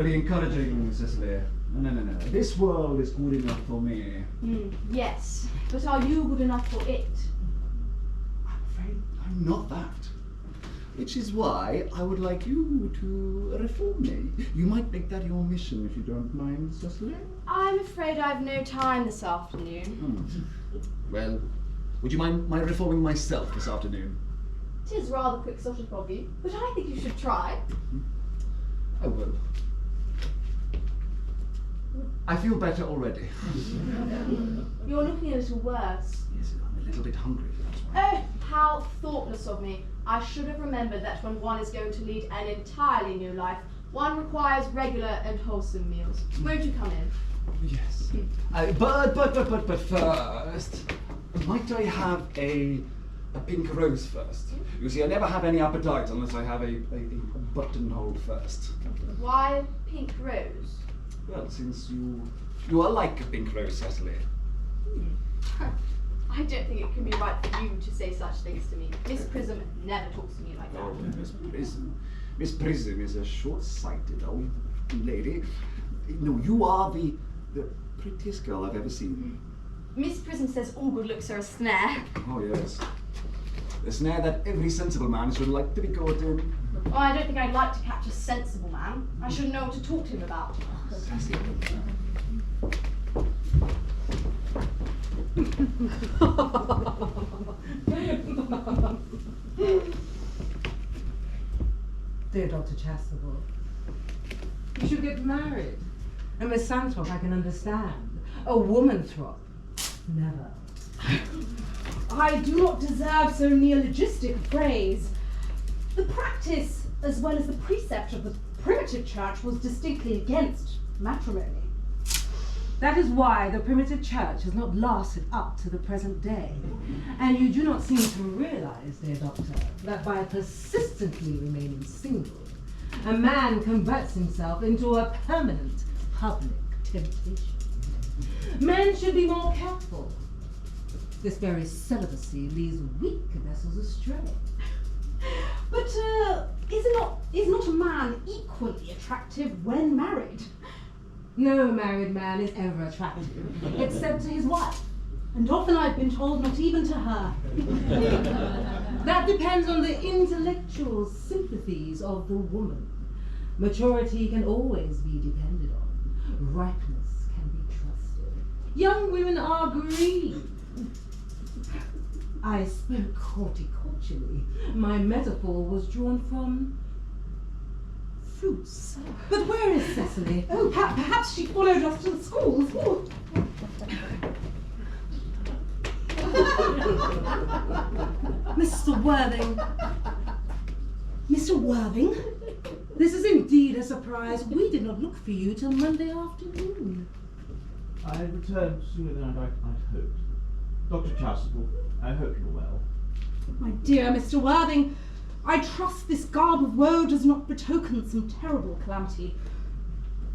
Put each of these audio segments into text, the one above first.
Very encouraging, Cecily. No. This world is good enough for me. Yes, but are you good enough for it? I'm afraid I'm not that. Which is why I would like you to reform me. You might make that your mission if you don't mind, Cecily. I'm afraid I've no time this afternoon. Well, would you mind my reforming myself this afternoon? It is rather quixotic of you, but I think you should try. I will. I feel better already. You're looking a little worse. Yes, I'm a little bit hungry, that's why. Oh, how thoughtless of me. I should have remembered that when one is going to lead an entirely new life, one requires regular and wholesome meals. Won't you come in? Yes. But first, might I have a pink rose first? You see, I never have any appetite unless I have a buttonhole first. Why pink rose? Well, since you are like a pink rose, Cecily. I don't think it can be right for you to say such things to me. Miss Prism never talks to me like that. Oh, Miss Prism is a short-sighted old lady. No, you are the prettiest girl I've ever seen. Miss Prism says all good looks are a snare. Oh, yes. The snare that every sensible man should like to be caught in. Oh, I don't think I'd like to catch a sensible man. I should know what to talk to him about. Dear Dr. Chastable, you should get married. And Miss Santhrop I can understand. A woman-throp, never. I do not deserve so neologistic a phrase. The practice, as well as the precept of the primitive church, was distinctly against matrimony. That is why the primitive church has not lasted up to the present day. And you do not seem to realize, dear doctor, that by persistently remaining single, a man converts himself into a permanent public temptation. Men should be more careful. This very celibacy leads weak vessels astray. But is not a man equally attractive when married? No married man is ever attractive, except to his wife. And often I've been told not even to her. That depends on the intellectual sympathies of the woman. Maturity can always be depended on. Ripeness can be trusted. Young women are green. I spoke horticulturally. My metaphor was drawn from fruits. But where is Cecily? Oh, perhaps she followed us to the schools. Mr. Worthing. Mr. Worthing? This is indeed a surprise. We did not look for you till Monday afternoon. I returned sooner than I'd hoped. Dr. Chastable, I hope you're well. My dear Mr. Worthing, I trust this garb of woe does not betoken some terrible calamity.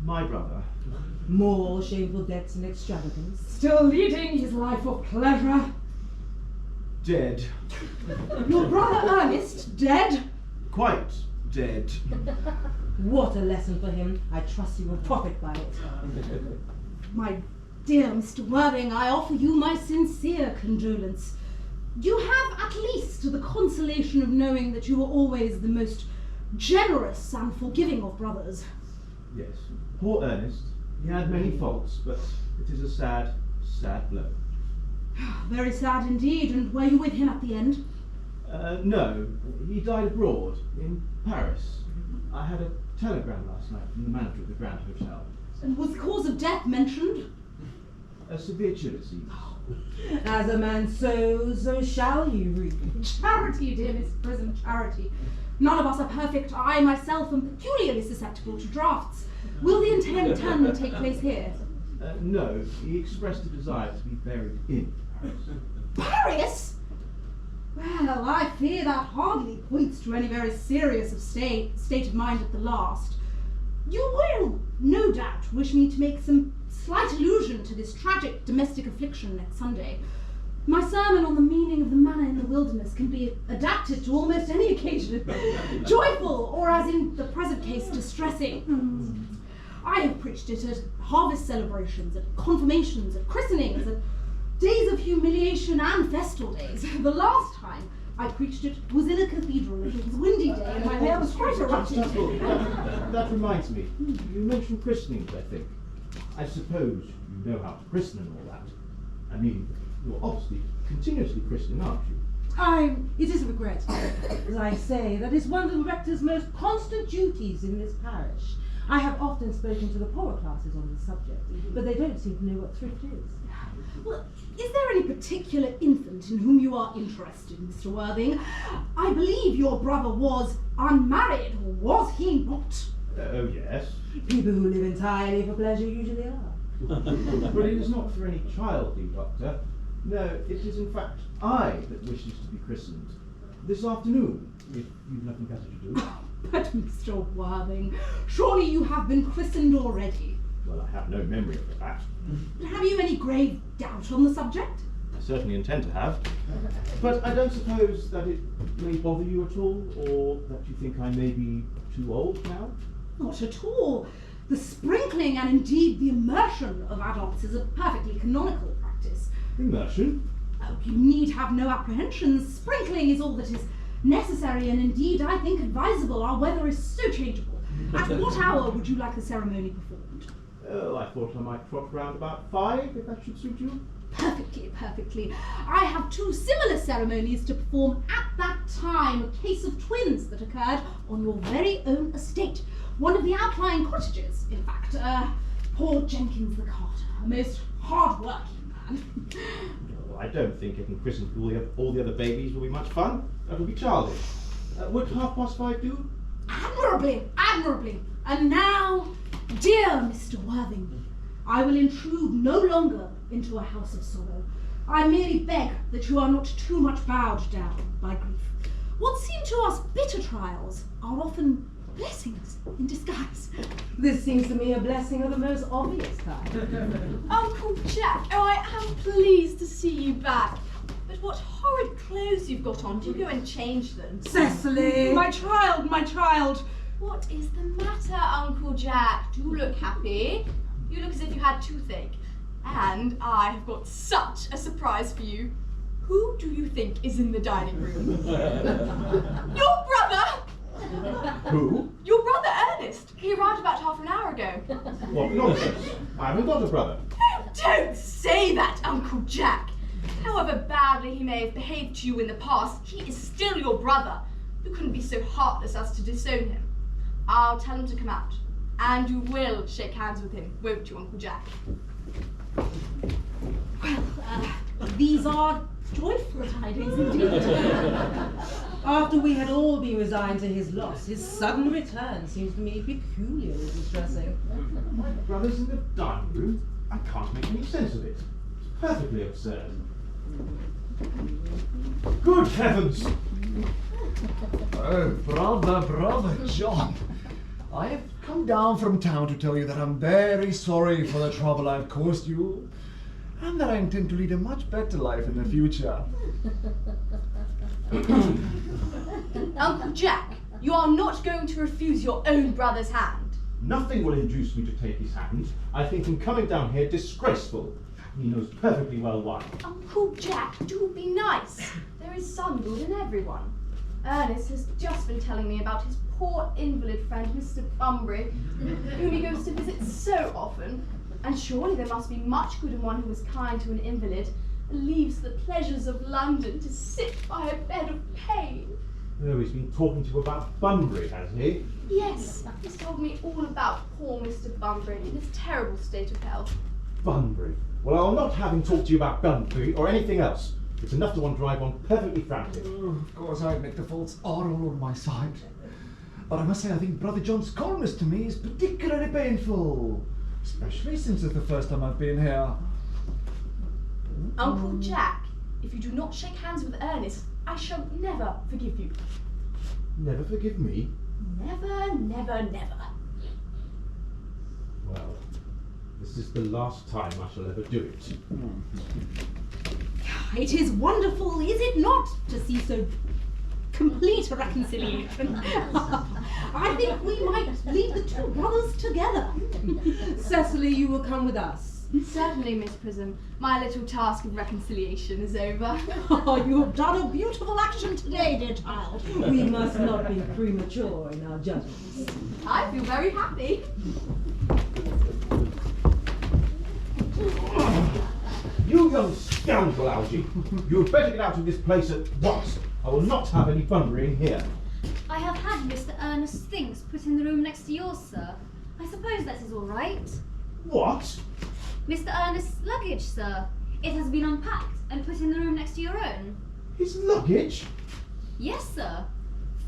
My brother. More shameful debts and extravagance. Still leading his life of pleasure. Dead. Your brother Ernest, dead? Quite dead. What a lesson for him. I trust he will profit by it. My dear Mr. Worthing, I offer you my sincere condolence. You have at least the consolation of knowing that you were always the most generous and forgiving of brothers. Yes. Poor Ernest. He had many faults, but it is a sad, sad blow. Very sad indeed. And were you with him at the end? No. He died abroad, in Paris. I had a telegram last night from the manager of the Grand Hotel. And was the cause of death mentioned? A severe chill, it seems. As a man sows, so shall you reap. Charity, dear Miss Prism, charity. None of us are perfect. I myself am peculiarly susceptible to drafts. Will the internment take place here? No. He expressed a desire to be buried in Paris. Paris? Well, I fear that hardly points to any very serious state of mind at the last. You will, no doubt, wish me to make some slight allusion to this tragic domestic affliction next Sunday. My sermon on the meaning of the manna in the wilderness can be adapted to almost any occasion, joyful or, as in the present case, distressing. preached it at harvest celebrations, at confirmations, at christenings, at days of humiliation and festal days. The last time I preached it was in a cathedral. It was a windy day and my hair was quite erupted. That reminds me. You mentioned christenings, I think. I suppose you know how to christen and all that. I mean, you're obviously continuously christening, aren't you? It is a regret. As I say, that is one of the rector's most constant duties in this parish. I have often spoken to the poorer classes on this subject, but they don't seem to know what thrift is. Well, is there any particular infant in whom you are interested, Mr. Worthing? I believe your brother was unmarried, or was he not? Oh, yes. People who live entirely for pleasure usually are. But it is not for any child, Doctor. No, it is in fact I that wishes to be christened. This afternoon, if you've nothing better to do. But Mr. Worthing, surely you have been christened already. Well, I have no memory of that. Have you any grave doubt on the subject? I certainly intend to have. But I don't suppose that it may bother you at all, or that you think I may be too old now? Not at all. The sprinkling and indeed the immersion of adults is a perfectly canonical practice. Immersion? Oh, you need have no apprehensions. Sprinkling is all that is necessary and indeed, I think, advisable. Our weather is so changeable. At what hour would you like the ceremony performed? Oh, I thought I might trot round about 5, if that should suit you. Perfectly, perfectly. I have 2 similar ceremonies to perform at that time, a case of twins that occurred on your very own estate. One of the outlying cottages, in fact. Poor Jenkins the carter, a most hard-working man. Well, I don't think getting christened all the other babies will be much fun. That will be childish. Would 5:30 do? Admirably, admirably. And now, dear Mr. Worthing, I will intrude no longer into a house of sorrow. I merely beg that you are not too much bowed down by grief. What seem to us bitter trials are often blessings in disguise. This seems to me a blessing of the most obvious kind. Uncle Jack, oh, I am pleased to see you back. But what horrid clothes you've got on. Do you go and change them? Cecily! My child, my child. What is the matter, Uncle Jack? Do look happy. You look as if you had toothache. And I have got such a surprise for you. Who do you think is in the dining room? Your brother! Who? Your brother Ernest. He arrived about half an hour ago. What nonsense! I haven't got a brother. Don't say that, Uncle Jack. However badly he may have behaved to you in the past, he is still your brother. You couldn't be so heartless as to disown him. I'll tell him to come out. And you will shake hands with him, won't you, Uncle Jack? Well, these are joyful tidings indeed. After we had all been resigned to his loss, his sudden return seems to me peculiarly distressing. My brother's in the dining room? I can't make any sense of it. It's perfectly absurd. Good heavens! Oh, brother John. I have come down from town to tell you that I'm very sorry for the trouble I've caused you, and that I intend to lead a much better life in the future. Uncle Jack, you are not going to refuse your own brother's hand. Nothing will induce me to take his hand. I think him coming down here disgraceful. He knows perfectly well why. Uncle Jack, do be nice. There is some good in everyone. Ernest has just been telling me about his poor invalid friend, Mr. Bunbury, whom he goes to visit so often. And surely there must be much good in one who is kind to an invalid and leaves the pleasures of London to sit by a bed of pain. Oh, he's been talking to you about Bunbury, has he? Yes, he's told me all about poor Mr. Bunbury in his terrible state of health. Bunbury. Well, I'll not have him talk to you about Bunbury or anything else. It's enough to one drive on perfectly frantic. Oh, of course, I admit the faults are all on my side. But I must say, I think Brother John's coldness to me is particularly painful. Especially since it's the first time I've been here. Uncle Jack, if you do not shake hands with Ernest, I shall never forgive you. Never forgive me? Never, never, never. Well, this is the last time I shall ever do it. It is wonderful, is it not, to see so complete a reconciliation? I think we might leave the two brothers together. Cecily, you will come with us. Certainly, Miss Prism. My little task of reconciliation is over. Oh, you have done a beautiful action today, dear child. We must not be premature in our judgments. I feel very happy. You young scoundrel, Algy! You had better get out of this place at once. I will not have any bunburying here. I have had Mr. Ernest's things put in the room next to yours, sir. I suppose that is all right. What? Mr. Ernest's luggage, sir. It has been unpacked and put in the room next to your own. His luggage? Yes, sir.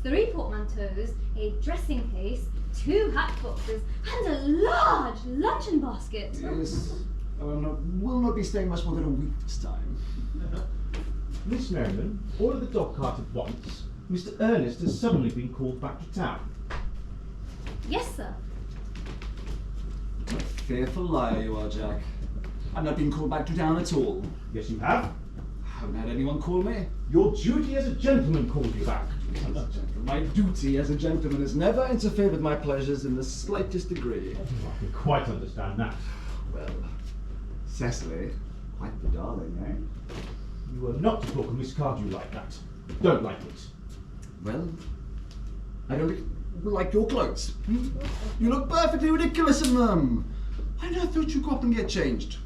3 portmanteaus, a dressing case, 2 hat boxes, and a large luncheon basket. Yes. Will not be staying much more than a week this time. Miss Merriman, order the dog cart at once. Mr. Ernest has suddenly been called back to town. Yes, sir. What a fearful liar you are, Jack. I've not been called back to town at all. Yes, you have. Haven't had anyone call me. Your duty as a gentleman called you back. My duty as a gentleman has never interfered with my pleasures in the slightest degree. I can quite understand that. Well, Cecily, quite the darling, eh? You are not to talk of Miss Cardew like that. Don't like it. Well, I don't like your clothes. You look perfectly ridiculous in them. Why not don't you go up and get changed?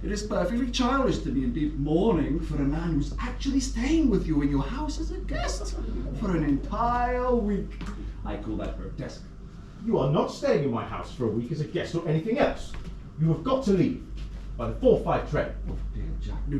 It is perfectly childish to be in deep mourning for a man who's actually staying with you in your house as a guest for an entire week. I call that grotesque. You are not staying in my house for a week as a guest or anything else. You have got to leave by the 4:05 train. Oh dear, Jack. No,